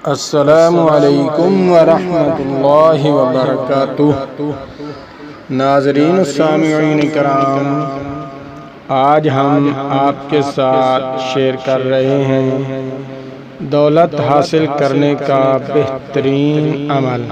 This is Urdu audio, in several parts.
السلام علیکم ورحمۃ اللہ وبرکاتہ۔ ناظرین سامعین کرام، آج ہم آپ کے ساتھ شیئر کر رہے ہیں دولت حاصل کرنے کا بہترین عمل۔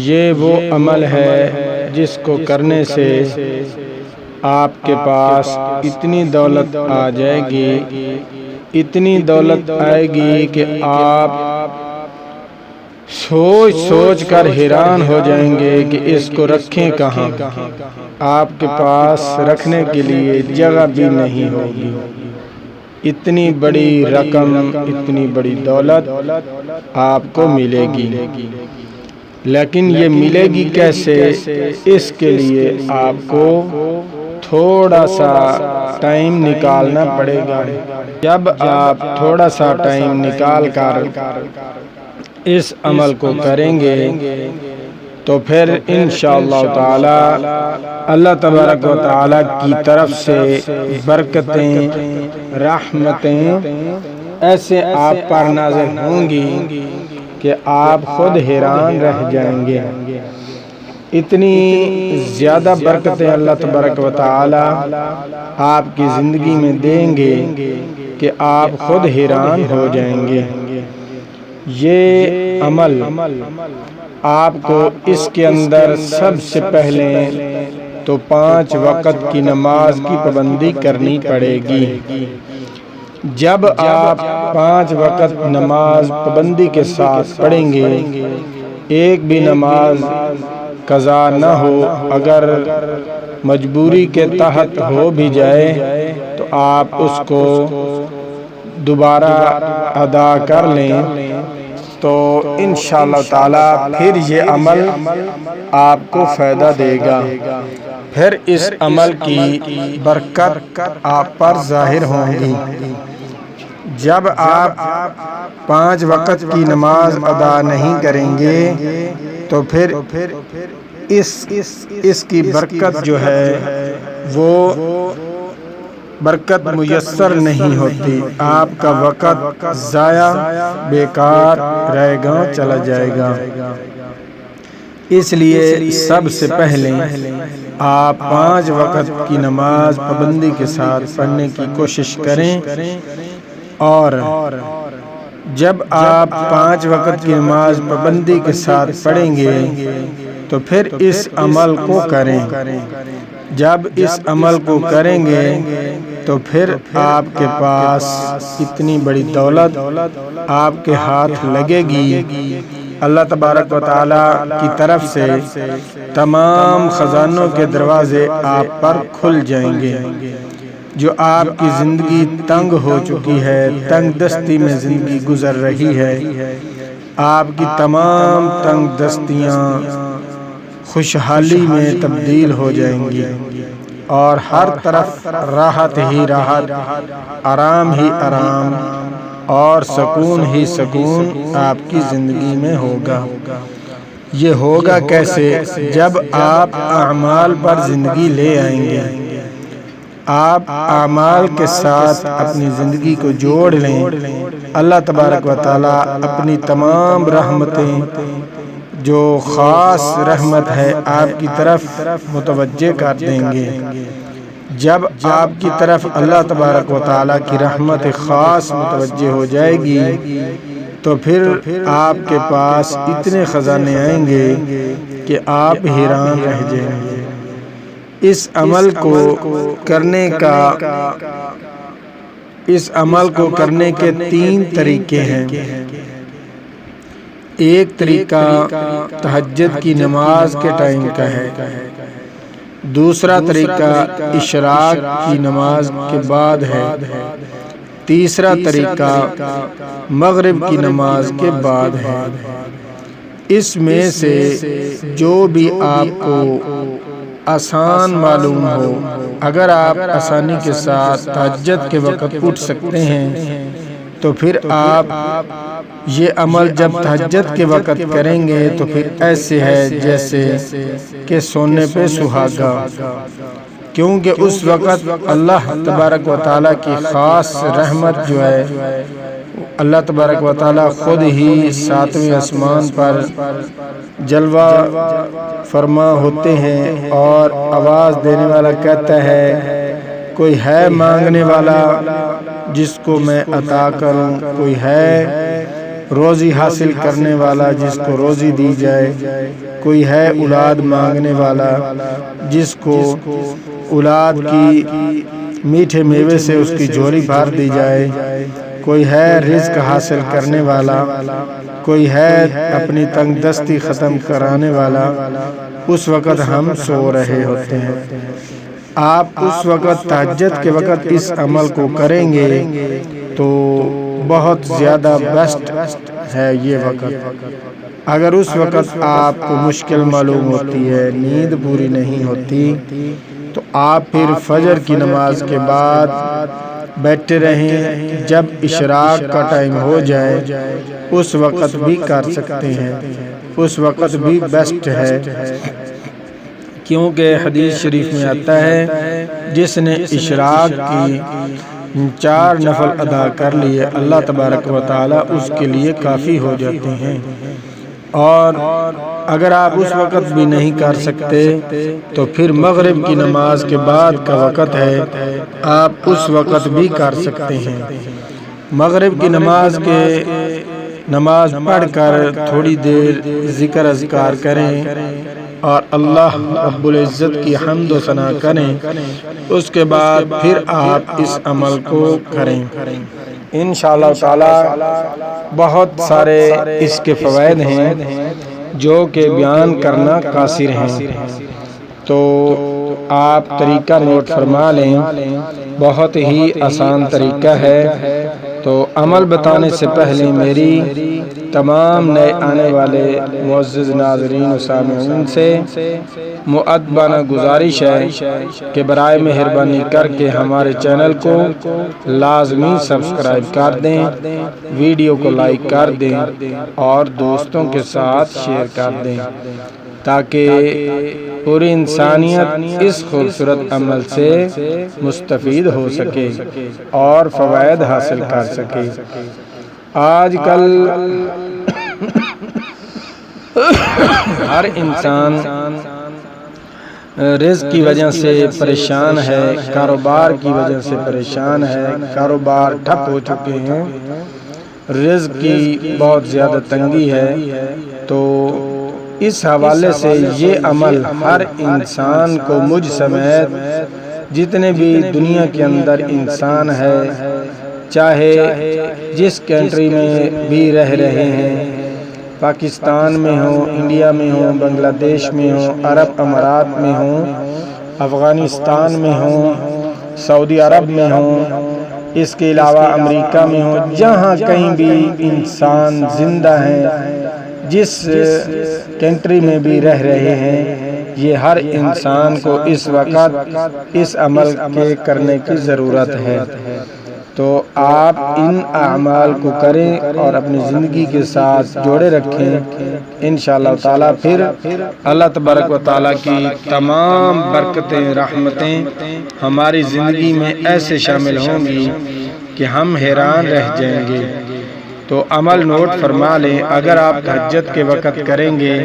یہ وہ عمل ہے جس کو کرنے سے آپ کے پاس اتنی دولت آ جائے گی، اتنی دولت آئے گی کہ آپ سوچ سوچ کر حیران ہو جائیں گے کہ اس کو رکھیں کہاں۔ آپ کے پاس رکھنے کے لیے جگہ بھی نہیں ہوگی۔ اتنی بڑی رقم، اتنی بڑی دولت آپ کو ملے گی، لیکن یہ ملے گی کیسے؟ اس کے لیے آپ کو تھوڑا سا ٹائم نکالنا پڑے گا۔ جب آپ تھوڑا سا ٹائم نکال کر اس عمل کو کریں گے تو پھر انشاءاللہ تعالی اللہ تبارک و تعالی کی طرف سے برکتیں، رحمتیں ایسے آپ پر نازل ہوں گی کہ آپ خود حیران رہ جائیں گے۔ اتنی زیادہ برکتیں اللہ تبارک و تعالی آپ کی زندگی میں دیں گے کہ آپ خود حیران ہو جائیں گے۔ یہ عمل آپ کو اس کے اندر سب سے پہلے تو 5 وقت کی نماز کی پابندی کرنی پڑے گی۔ جب آپ 5 وقت نماز پابندی کے ساتھ پڑھیں گے، ایک بھی نماز قضا نہ ہو، اگر مجبوری کے تحت ہو بھی جائے تو آپ اس کو دوبارہ ادا کر لیں تو انشاءاللہ تعالی پھر یہ عمل آپ کو فائدہ دے گا۔ پھر اس عمل کی برکت آپ پر ظاہر ہوں گی۔ جب آپ 5 وقت کی نماز ادا نہیں کریں گے تو پھر اس کی برکت جو ہے وہ برکت میسر نہیں ہوتی۔ آپ کا وقت ضائع بیکار رہے گا، چلا جائے گا۔ اس لیے سب سے پہلے آپ 5 وقت کی نماز پابندی کے ساتھ پڑھنے کی کوشش کریں، اور جب آپ 5 وقت کی نماز پابندی کے ساتھ پڑھیں گے تو پھر اس عمل کو کریں۔ جب اس عمل کو کریں گے تو پھر آپ کے پاس اتنی بڑی دولت آپ کے ہاتھ لگے گی، اللہ تبارک و تعالی کی طرف سے تمام خزانوں کے دروازے آپ پر کھل جائیں گے۔ جو آپ کی زندگی تنگ ہو چکی ہے، تنگ دستی میں زندگی گزر رہی ہے، آپ کی تمام تنگ دستیاں خوشحالی میں تبدیل ہو جائیں گی، اور ہر طرف راحت ہی راحت، آرام ہی آرام اور سکون ہی سکون آپ کی زندگی میں ہوگا۔ یہ ہوگا کیسے؟ جب آپ اعمال پر زندگی لے آئیں گے۔ آپ اعمال کے ساتھ اپنی زندگی کو جوڑ لیں، اللہ تبارک و تعالی اپنی تمام رحمتیں، جو خاص رحمت ہے، آپ کی طرف متوجہ کر دیں گے۔ جب آپ کی طرف اللہ تبارک و تعالی کی رحمت خاص متوجہ ہو جائے گی تو پھر آپ کے پاس اتنے خزانے آئیں گے کہ آپ حیران رہ جائیں گے۔ اس عمل کو کرنے کے 3 طریقے ہیں۔ ایک طریقہ تہجد کی نماز کے ٹائم کا ہے، دوسرا طریقہ اشراق کی نماز کے بعد ہے، تیسرا طریقہ مغرب کی نماز کے بعد ہے۔ اس میں سے جو بھی آپ کو آسان معلوم ہو، اگر آپ آسانی کے ساتھ تہجد کے وقت اٹھ سکتے ہیں تو پھر آپ یہ عمل جب تہجد کے وقت کریں گے تو پھر ایسے ہے جیسے کہ سونے پہ سہاگا، کیونکہ اس وقت اللہ تبارک و تعالیٰ کی خاص رحمت جو ہے اللہ تبارک و تعالی خود ہی ساتویں آسمان پر جلوہ فرما ہوتے ہیں اور آواز دینے والا کہتا ہے کوئی ہے مانگنے والا جس کو میں عطا کروں، کوئی ہے روزی حاصل کرنے والا جس کو روزی دی جائے، کوئی ہے اولاد مانگنے والا جس کو اولاد کی میٹھے میوے سے اس کی جھولی بھر دی جائے، کوئی ہے رزق حاصل کرنے والا، کوئی ہے اپنی تنگ دستی ختم کرانے والا۔ اس وقت ہم سو رہے ہوتے ہیں، آپ اس وقت تہجد کے وقت اس عمل کو کریں گے تو بہت زیادہ بیسٹ ہے یہ وقت۔ اگر اس وقت آپ کو مشکل معلوم ہوتی ہے، نیند پوری نہیں ہوتی، تو آپ پھر فجر کی نماز کے بعد بیٹھے رہیں، جب اشراق کا ٹائم ہو جائے اس وقت بھی کر سکتے ہیں، اس وقت بھی بیسٹ ہے، کیونکہ حدیث شریف میں آتا ہے جس نے اشراق کی 4 نفل ادا کر لیے اللہ تبارک و تعالی اس کے لیے کافی ہو جاتے ہیں۔ اور اگر آپ اس وقت بھی نہیں کر سکتے تو پھر مغرب کی نماز کے بعد کا وقت ہے، آپ اس وقت بھی کر سکتے ہیں۔ مغرب کی نماز پڑھ کر تھوڑی دیر ذکر اذکار کریں اور اللہ رب العزت کی حمد و ثنا کریں، اس کے بعد پھر آپ اس عمل کو کریں۔ انشاءاللہ تعالی بہت سارے اس کے فوائد ہیں جو کہ بیان کرنا قاصر ہیں، تو آپ طریقہ نوٹ فرما لیں، بہت ہی آسان طریقہ ہے۔ تو عمل بتانے سے پہلے میری تمام نئے آنے والے معزز ناظرین و سامعین سے مؤدبانہ گزارش ہے کہ برائے مہربانی کر کے ہمارے چینل کو لازمی سبسکرائب کر دیں، ویڈیو کو لائک کر دیں اور دوستوں کے ساتھ شیئر کر دیں تاکہ پوری انسانیت اس خوبصورت عمل سے مستفید ہو سکے اور فوائد حاصل کر سکے۔ آج کل ہر انسان رزق کی وجہ سے پریشان ہے، کاروبار کی وجہ سے پریشان ہے، کاروبار ٹھپ ہو چکے ہیں، رزق کی بہت زیادہ تنگی ہے۔ تو اس حوالے سے یہ عمل ہر انسان کو، مجھ سمیت جتنے بھی دنیا کے اندر انسان ہے، چاہے جس کنٹری میں بھی رہ رہے ہیں، پاکستان میں ہوں، انڈیا میں ہوں، بنگلہ دیش میں ہوں، عرب امارات میں ہوں، افغانستان میں ہوں، سعودی عرب میں ہوں، اس کے علاوہ امریکہ میں ہوں، جہاں کہیں بھی انسان زندہ ہیں، جس کنٹری میں بھی رہ رہے ہیں، یہ ہر انسان کو اس وقت اس عمل کے کرنے کی ضرورت ہے۔ تو آپ ان اعمال کو کریں اور اپنی زندگی کے ساتھ جوڑے رکھیں، انشاءاللہ تعالی پھر اللہ تبارک و تعالی کی تمام برکتیں، رحمتیں ہماری زندگی میں ایسے شامل ہوں گی کہ ہم حیران رہ جائیں گے۔ تو عمل نوٹ فرما لیں، اگر آپ تہجد کے وقت کریں گے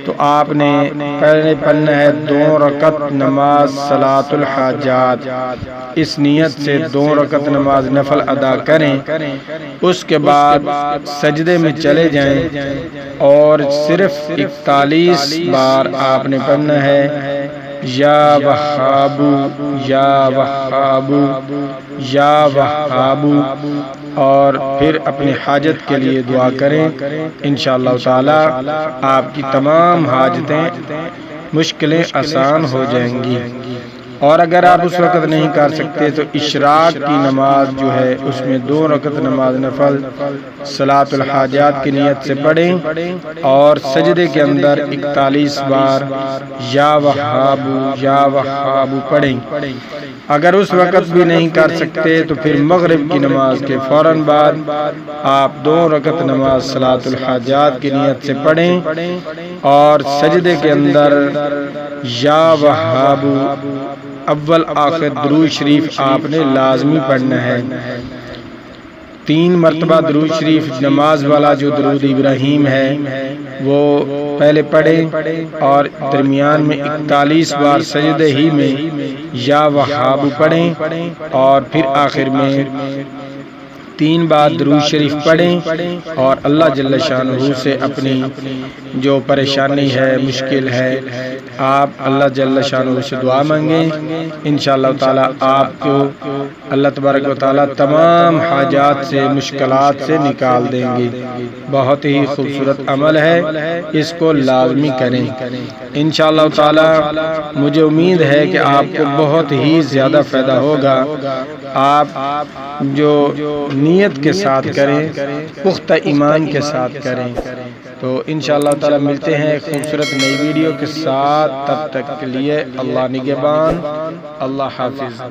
تو آپ نے پہلے پڑھنا ہے 2 رکعت نماز صلاۃ الحاجات، اس نیت سے 2 رکعت نماز نفل ادا کریں، اس کے بعد سجدے میں چلے جائیں اور صرف 41 بار آپ نے پڑھنا ہے یا وہاب یا وہاب یا وہاب، اور پھر اپنی حاجت کے لیے دعا کریں، انشاءاللہ تعالی آپ کی تمام حاجتیں، مشکلیں آسان ہو جائیں گی۔ اور اگر آپ اس وقت نہیں کر سکتے تو اشراق کی نماز جو ہے اس میں 2 رکعت نماز نفل صلاۃ الحاجات کی نیت سے پڑھیں اور سجدے کے اندر 41 بار یا وہاب پڑھیں۔ اگر اس وقت بھی نہیں کر سکتے تو پھر مغرب کی نماز کے فوراً بعد آپ 2 رکعت نماز صلاۃ الحاجات کی نیت سے پڑھیں اور سجدے کے اندر یا وہاب اول آخر درود شریف آپ نے لازمی پڑھنا ہے۔ 3 مرتبہ درود شریف نماز والا جو درود ابراہیم ہے وہ پہلے پڑھیں اور درمیان میں 41 بار سجدے ہی میں یا وہاب پڑھیں اور پھر آخر میں 3 بار درود شریف پڑھیں اور اللہ جل شانہ سے اپنی جو پریشانی ہے مشکل ہے آپ اللہ جل شانہ سے دعا مانگیں، انشاءاللہ تعالی آپ کو اللہ تبارک و تعالی تمام حاجات سے مشکلات سے نکال دیں گے۔ بہت ہی خوبصورت عمل ہے، اس کو لازمی کریں انشاءاللہ تعالی۔ مجھے امید ہے کہ آپ کو بہت ہی زیادہ فائدہ ہوگا۔ آپ جو نیت کے ساتھ کریں، پختہ ایمان کے ساتھ کریں، تو انشاءاللہ تعالی ملتے ہیں ایک خوبصورت نئی ویڈیو کے ساتھ۔ تب تک کے لیے اللہ نگہبان، اللہ حافظ۔